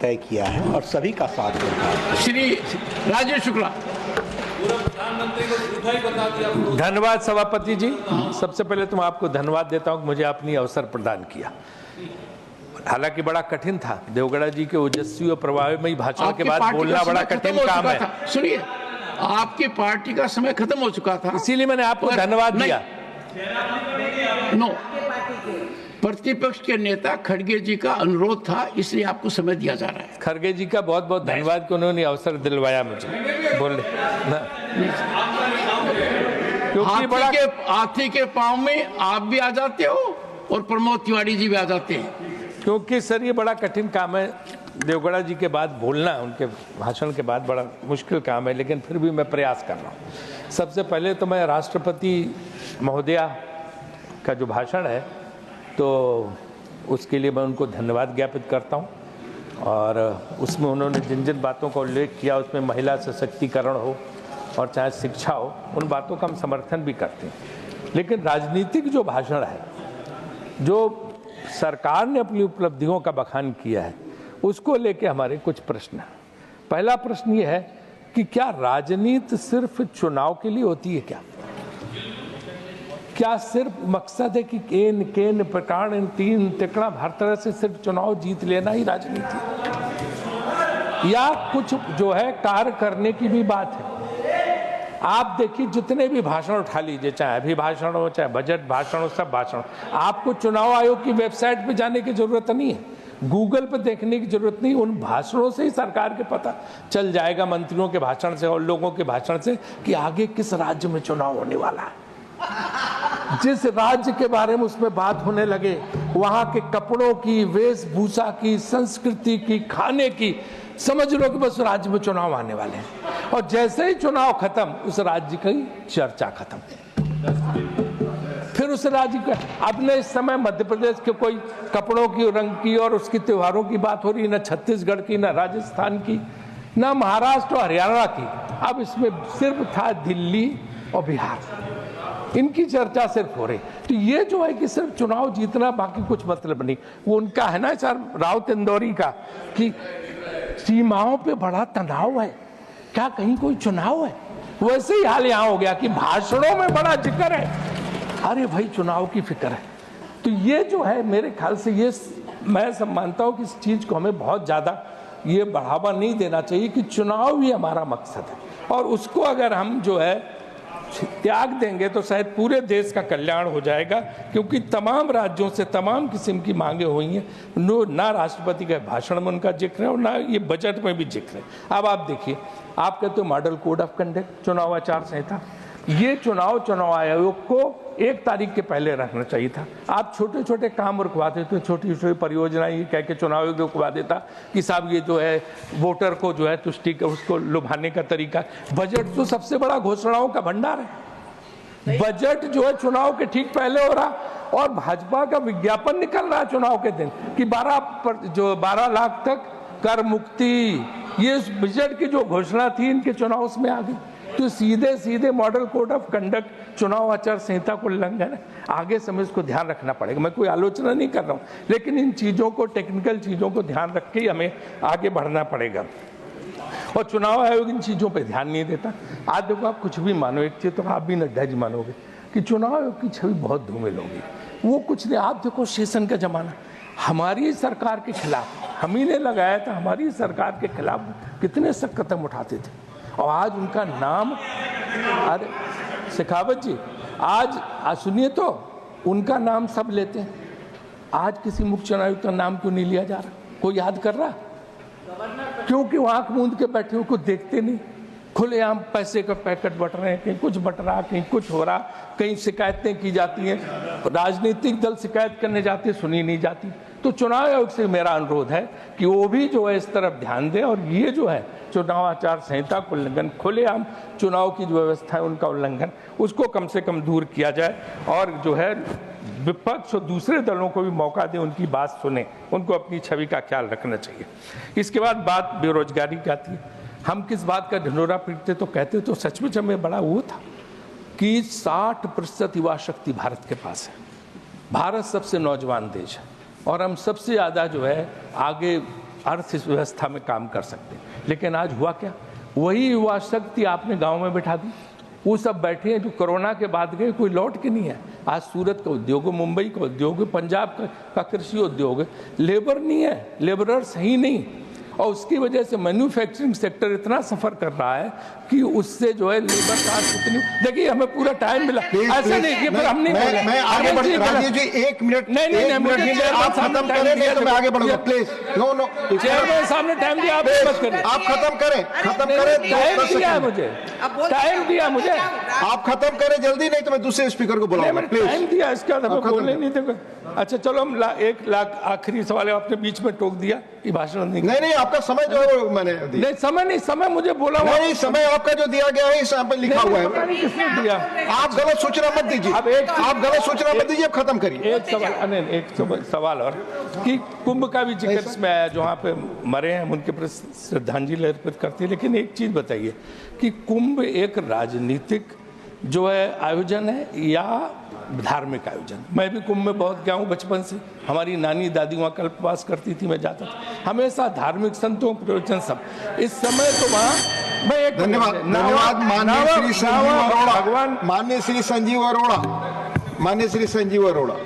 तय किया है और सभी का साथ देता है। श्री राजेश शुक्ला। धन्यवाद सभापति जी। सबसे पहले तो मैं आपको धन्यवाद देता हूं कि मुझे आपने अवसर प्रदान किया। हालांकि बड़ा कठिन था, देवगौड़ा जी के ओजस्वी और प्रभावमयी भाषण के बाद बोलना बड़ा कठिन काम है। सुनिए, आपकी पार्टी का समय खत्म हो चुका था, इसीलिए मैंने आपको धन्यवाद दिया। नो, प्रतिपक्ष के नेता खड़गे जी का अनुरोध था, इसलिए आपको समय दिया जा रहा है। खड़गे जी का बहुत बहुत धन्यवाद कि उन्होंने अवसर दिलवाया मुझे बोलने। हाथी के पांव में आप भी आ जाते हो और प्रमोद तिवारी जी भी आ जाते हैं। क्योंकि सर ये बड़ा कठिन काम है, देवगौड़ा जी के बाद बोलना, उनके भाषण के बाद बड़ा मुश्किल काम है, लेकिन फिर भी मैं प्रयास कर रहा हूँ। सबसे पहले तो मैं राष्ट्रपति महोदया का जो भाषण है तो उसके लिए मैं उनको धन्यवाद ज्ञापित करता हूँ, और उसमें उन्होंने जिन जिन बातों का उल्लेख किया, उसमें महिला सशक्तिकरण हो और चाहे शिक्षा हो, उन बातों का हम समर्थन भी करते हैं। लेकिन राजनीतिक जो भाषण है, जो सरकार ने अपनी उपलब्धियों का बखान किया है, उसको लेके हमारे कुछ प्रश्न हैं। पहला प्रश्न ये है कि क्या राजनीति सिर्फ चुनाव के लिए होती है? क्या सिर्फ मकसद है कि केन प्रकार तीन तिकड़ा हर तरह से सिर्फ चुनाव जीत लेना ही राजनीति है, या कुछ जो है कार्य करने की भी बात है? आप देखिए, जितने भी भाषण उठा लीजिए, चाहे अभिभाषण हो, चाहे बजट भाषण हो, सब भाषण, आपको चुनाव आयोग की वेबसाइट पे जाने की जरूरत नहीं है, गूगल पे देखने की जरूरत नहीं। उन भाषणों से ही सरकार के पता चल जाएगा, मंत्रियों के भाषण से और लोगों के भाषण से, कि आगे किस राज्य में चुनाव होने वाला है। जिस राज्य के बारे में उसमें बात होने लगे, वहां के कपड़ों की, वेशभूषा की, संस्कृति की, खाने की, समझ लो कि बस राज्य में चुनाव आने वाले हैं, और जैसे ही चुनाव खत्म, उस राज्य की चर्चा खत्म। फिर उस राज्य का, अब न इस समय मध्य प्रदेश के कोई कपड़ों की, रंग की और उसकी त्योहारों की बात हो रही, न छत्तीसगढ़ की, न राजस्थान की, न महाराष्ट्र और हरियाणा की। अब इसमें सिर्फ था दिल्ली और बिहार, इनकी चर्चा सिर्फ हो रही। तो ये जो है कि सिर्फ चुनाव जीतना, बाकी कुछ मतलब नहीं। वो उनका है ना सर राउत इंदौरी का, कि सीमाओं पे बड़ा तनाव है, क्या कहीं कोई चुनाव है? वैसे ही हाल यहाँ हो गया कि भाषणों में बड़ा जिक्र है, अरे भाई चुनाव की फिक्र है। तो ये जो है, मेरे ख्याल से ये मैं सब मानता हूँ कि इस चीज को हमें बहुत ज्यादा ये बढ़ावा नहीं देना चाहिए कि चुनाव ही हमारा मकसद है, और उसको अगर हम जो है त्याग देंगे तो शायद पूरे देश का कल्याण हो जाएगा। क्योंकि तमाम राज्यों से तमाम किस्म की मांगे हुई हैं, ना राष्ट्रपति के भाषण में उनका जिक्र है और ना ये बजट में भी जिक्र है। अब आप देखिए, आप कहते हो मॉडल कोड ऑफ कंडक्ट, चुनाव आचार संहिता, ये चुनाव आयोग को 1 तारीख के पहले रखना चाहिए था। आप छोटे छोटे काम रुकवा देते, छोटी छोटी परियोजनाएं ये कह के चुनाव आयोग रुकवा देता कि साहब ये जो है वोटर को जो है तुष्टि का, उसको लुभाने का तरीका। बजट तो सबसे बड़ा घोषणाओं का भंडार है। बजट जो है चुनाव के ठीक पहले हो रहा, और भाजपा का विज्ञापन निकल रहा है चुनाव के दिन कि 12 लाख तक कर मुक्ति, ये बजट की जो घोषणा थी इनके चुनाव उसमें आ गई। तो सीधे सीधे मॉडल कोड ऑफ कंडक्ट, चुनाव आचार संहिता को उल्लंघन है। आगे समय इसको ध्यान रखना पड़ेगा। मैं कोई आलोचना नहीं कर रहा हूँ, लेकिन इन चीजों को, टेक्निकल चीजों को ध्यान रख के ही हमें आगे बढ़ना पड़ेगा। और चुनाव आयोग इन चीजों पे ध्यान नहीं देता। आज देखो, आप कुछ भी मानो, एक चीज तो आप भी नड्डा जी मानोगे कि चुनाव आयोग की छवि बहुत धूमिल होगी। वो कुछ नहीं, आप देखो सेशन का जमाना, हमारी सरकार के खिलाफ हम ही ने लगाया था, हमारी सरकार के खिलाफ कितने सख्त कदम उठाते थे, और आज उनका नाम, अरे शेखावत जी, आज सुनिए तो, उनका नाम सब लेते हैं। आज किसी मुख्य चुनाव आयुक्त का नाम क्यों नहीं लिया जा रहा? कोई याद कर रहा? क्योंकि वो आंख मूंद के बैठे हुए, कुछ देखते नहीं। खुलेआम पैसे का पैकेट बट रहे हैं, कहीं कुछ बट रहा, कहीं कुछ हो रहा, कहीं शिकायतें की जाती हैं, राजनीतिक दल शिकायत करने जाते, सुनी नहीं जाती। तो चुनाव आयोग से मेरा अनुरोध है कि वो भी जो है इस तरफ ध्यान दे, और ये जो है चुनाव आचार संहिता को उल्लंघन, खुलेआम चुनाव की जो व्यवस्था है उनका उल्लंघन, उसको कम से कम दूर किया जाए, और जो है विपक्ष और दूसरे दलों को भी मौका दें, उनकी बात सुने, उनको अपनी छवि का ख्याल रखना चाहिए। इसके बाद बात बेरोजगारी की आती है। हम किस बात का ढिंढोरा पीटते तो कहते तो सचमुच हमें बड़ा वो था कि 60% युवा शक्ति भारत के पास है। भारत सबसे नौजवान देश है, और हम सबसे ज़्यादा जो है आगे अर्थव्यवस्था में काम कर सकते। लेकिन आज हुआ क्या, वही युवा शक्ति आपने गांव में बैठा दी। वो सब बैठे हैं जो कोरोना के बाद गए, कोई लौट के नहीं है। आज सूरत का उद्योग है, मुंबई का उद्योग है, पंजाब का कृषि उद्योग है, लेबर नहीं है, लेबरर्स ही नहीं। और उसकी वजह से मैन्युफैक्चरिंग सेक्टर इतना सफर कर रहा है कि उससे जो है लेबर कास्ट इतनी। देखिए हमें पूरा टाइम मिला, ऐसा नहीं कि फिर हम नहीं बोले। मैं आगे बढ़, राजीव जी 1 मिनट, नहीं, मुझे आप खत्म करें, नहीं तो मैं आगे बढ़ूंगा प्लीज। नो चेयरमैन सामने टाइम दिया, आप मत करें, आप खत्म करें। टाइम दिया मुझे, टाइम दिया मुझे, आप खत्म करें जल्दी, नहीं तो मैं दूसरे स्पीकर को बुलाऊंगा प्लीज। टाइम दिया, इसके बाद हमें बोलने नहीं देगा। अच्छा चलो, हम 1 लाख आखिरी सवाल आपने बीच में टोक दिया कि भाषण नहीं, आपका समय जो है मैंने दिया। नहीं, समय मुझे बोला हुआ नहीं, समय आपका जो दिया गया है इस यहाँ पर लिखा हुआ है। किसने दिया? आप गलत सूचना मत दीजिए, आप गलत सूचना मत दीजिए, आप खत्म करिए। एक सवाल और कि कुंभ का भी जिक्र इसमें आया, जो वहाँ पे मरे हैं उनके प्रति श्रद्धांजलि अर्पित करती है। लेकिन एक चीज बताइए कि कुंभ एक राजनीतिक जो है आयोजन है या धार्मिक आयोजन? मैं भी कुंभ में बहुत गया हूँ बचपन से, हमारी नानी दादी वहाँ कल्पवास करती थी, मैं जाता था हमेशा। धार्मिक संतों प्रवचन सब, इस समय तो वहाँ मैं एक धन्यवाद माननीय श्री संजीव अरोड़ा।